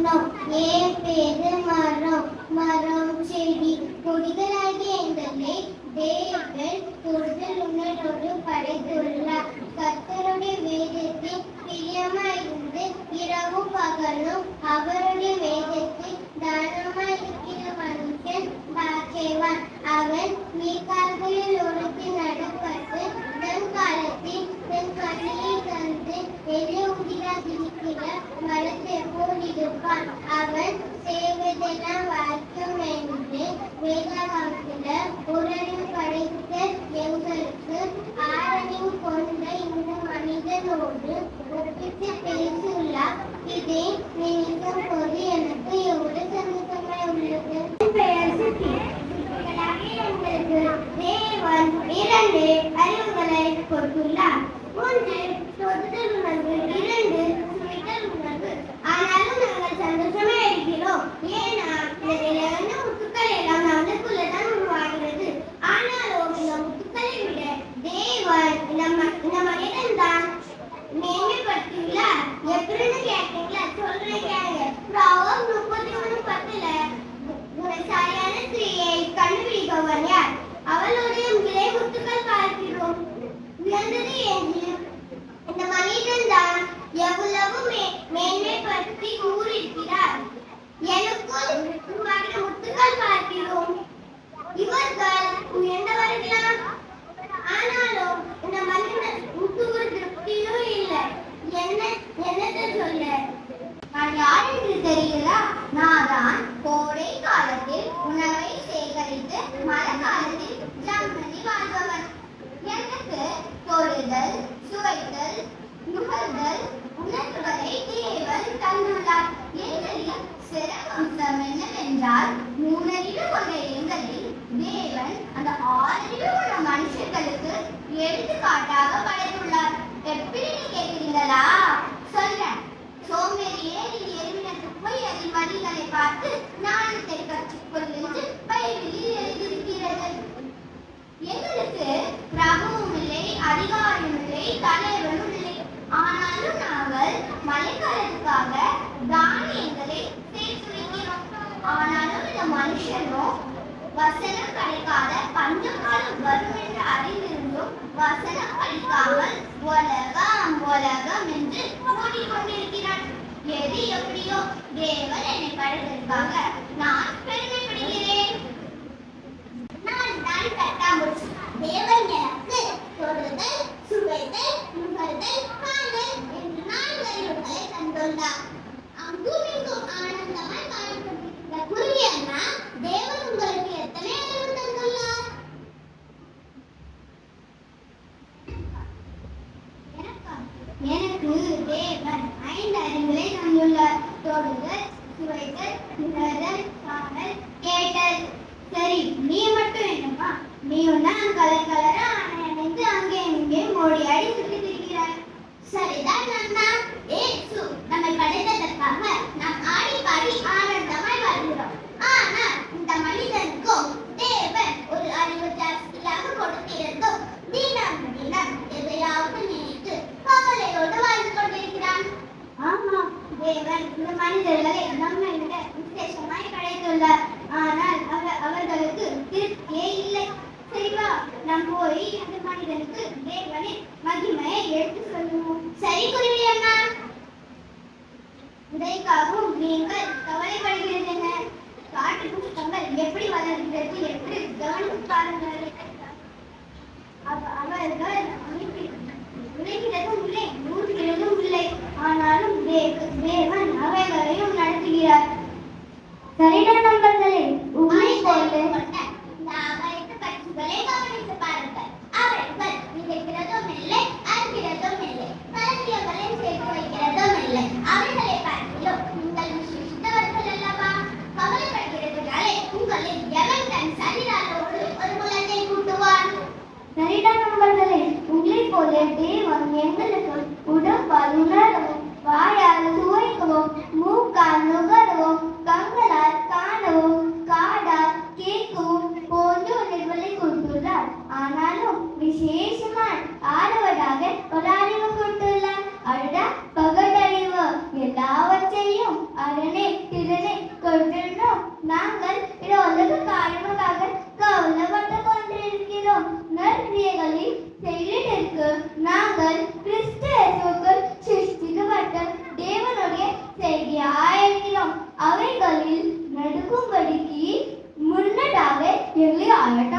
சொன்னோம். ஏற்பேது மரம், மரம் செடி கொடிகளாகிய எங்களை தேவன் கூடுதல் உணர்வோடு படைத்துள்ளார். கர்த்தருடைய வேதத்தில் பிரியமாயிருந்து இரவும் பகலும் அவருடைய வேதத்தில் தானமாயிருக்கிற மனுஷன் பாக்கியவான். அவன் மீகால்களில் ஒருத்தி நடப்பட்டு தன் காலத்தில் தன் கனியை தந்து எதிர்கிறாதிருக்கிற மரத்தை போல் இருப்பான். அவன் செய்வதெல்லாம் வாய்க்கும் என்று வேதாகமத்தில் உடனே படைத்த எங்களுக்கு ஆரணின் கொண்ட இந்த மனிதனோடு ஒப்பிட்டு பேசியுள்ளார். இதை நினைக்கும் போது எனக்கு எவ்வளவு சந்தோஷமாய் உள்ளது. எங்களுக்கு தேவன் 2 அறிவுகளை கொடுத்துள்ளார். 1 தொடுதல் உணர்வு, 2 சுவைத்தல் உணர்வு. ஆனாலும் நாங்கள் சந்தோஷமா இருக்கிறோம். ஏன்னா இந்த முத்துக்கள் எல்லாம் நம்மளுக்குள்ளதான் உருவாகிறது. ஆனாலும் இந்த முத்துக்களை விட தேவன் இந்த மனிதன் தான் மேன்மைப்படுத்தியுள்ளார். எப்படின்னு கேட்டீங்களா? சொல்றேன் கேளுங்க. ப்ரோவர்ப்ஸ் 31:10 சரியான ஸ்திரீயை கண்டுபிடிப்பவன் யார்? அவளுடைய விலை முத்துக்கள் பார்க்கிறோம். உயர்ந்தது என்று இந்த மனிதன் தான் எவ்வளவு மேன்மைப்படுத்தி கூறியிருக்கிறார். எனக்குள் உருவாகிற முத்துக்கள் பார்க்கிறோம். இவர்கள் உயர்ந்தவர்களா? ஆனாலும் இந்த மனிதன் முத்துக்கு திருப்தியும் இல்லை. என்னத்தை சொல்ல? நான் யார் என்று தெரியுதா? நான் தான் கோடை காலத்தில் உணவை சேகரித்து மழை காலத்தில் ஜம்மதி வாழ்பவன். எனக்கு தொடுதல், சுவைத்தல், நுகர்தல் உணர்வுகளை தேவன் தந்துள்ளார். எங்களின் சிறப்பம்சம் என்னவென்றால், 3 அறிவு கொண்ட எங்களில் தேவன் அந்த 6 அறிவு கொண்ட மனுஷர்களுக்கு எடுத்துக்காட்டாக படைத்துள்ளார். எப்படின்னு கேட்கிறீங்களா? சொல்றேன். சோம்பேறியே, நீ எருவினத்து போய் அதில் வழிகளை பார்த்து ஞானத்தை கற்றுக்கொள் என்று பைபிளில் எழுதியிருக்கிறது. எங்களுக்கு பிரபுவும் இல்லை, அதிகாரியும் இல்லை, தலைவரும் இல்லை. ஆனாலும் நாங்கள் மழைக்காலத்துக்காக தானியங்களை சேர்த்து வைக்கிறோம். ஆனாலும் இந்த மனுஷனும் வசனம் கிடைக்காத பஞ்சகாலம் வரும் என்று அறிந்திருந்தும் வசனம் படிக்காமல் உலகம் உலகம் என்று ஓடிக்கொண்டிருக்கிறான். எது எப்படியோ தேவன் என்னை படைத்ததற்காக நான் பெருமைப்படுகிறேன். நான் தான் கட்டாம்பூச்சி. தேவன் எனக்கு தொடுதல், சுவைத்தல், நுகர்தல், காணல் என்று 4 அறிவுகளை தந்துள்ளார். அங்கும் இங்கும் ஆனந்தமாய் காணப்படுகிற குருவி அண்ணா, தேவன் உங்களுக்கு எத்தனை அறிவு தந்துள்ளார்? எனக்கு தேவன் 5 அறிவுகளை தந்துள்ளார். தொடுதல், சுவைத்தல், நுகர்தல், காணல், கேட்டல். சரி, நீ மட்டும் என்னப்பா? நீ ஒன்னும் கலர் கலரா அணைந்து அங்கே இங்கே மோடியாடி சுற்றி திரிகிறாய். சரிதான் அண்ணா. ஏசு நம்மை படைத்ததற்காக நாம் ஆடி பாடி ஆனந்தமாய் வாழ்கிறோம். ஆனால் இந்த மனிதனுக்கும் தேவன் ஒரு அறிவு ஜாஸ்தியாக கொடுத்திருந்தும் தினம் தினம் எதையாவது நினைத்து கவலையோடு வாழ்ந்து கொண்டிருக்கிறான். ஆமா, தேவன் இந்த மனிதர்களை நம்மை விட விசேஷமாய் படைத்துள்ளார். ஆனால் அவர்களுக்கு திருப்தியே இல்லை. சரிவா, நாம் போய் அந்த மனிதனுக்கு தேவனின் மகிமையை எடுத்து சொல்லுவோம். சரி குருவி அண்ணா. இதைக்காகவும் நீங்கள் கவலைப்படுகிறீங்க. காட்டு புஷ்பங்கள் எப்படி வளர்கிறது என்று கவனித்து பாருங்கள். அவர்கள் உழைக்கிறதும் இல்லை, நூறுகிறதும் இல்லை. ஆனாலும் தேவன் அவைகளையும் நடத்துகிறார். சரிதான் நண்பர்களே, உண்மை போல கவனித்து பாருங்கள். அவர்கள் விதைக்கிறதும் இல்லை, அறுக்கிறதும் இல்லை, களஞ்சியங்களை சேர்த்து வைக்கிறதும் இல்லை. அவர்களை பார்க்கிறோம். நீங்கள் விசேஷித்தவர்கள் அல்லவா? கவலைப்படுகிறதுனாலே உங்களில் எவன் தன் சரீரத்தோடு ஒரு குலத்தை கூட்டுவான்? சரிதான் நண்பர்களே, உங்களை போல தேவன் எங்களுக்கு உடம்பால் உணரவும், வாயால் சுவைக்கவும், மூக்கால் நுகரவும், கண்களால் காணவும், காதால் கேட்கவும் போன்ற உணர்வுகளை கொடுத்துள்ளார். ஆனாலும் விசேஷமாய் ஆறுவதாக ஒரு அறிவு கொடுத்துள்ளார். அதுதான் பகடறிவு. எல்லாவற்றையும் அதனை கிரியைகளின் செயலிற்கு நாங்கள் கிறிஸ்து இயேசுவுக்குள் சிருஷ்டிக்கப்பட்ட தேவனுடைய செய்தியாயிருக்கிறோம். அவைகளில் நடக்கும்படிக்கு முன்னதாக எங்களை ஆயத்த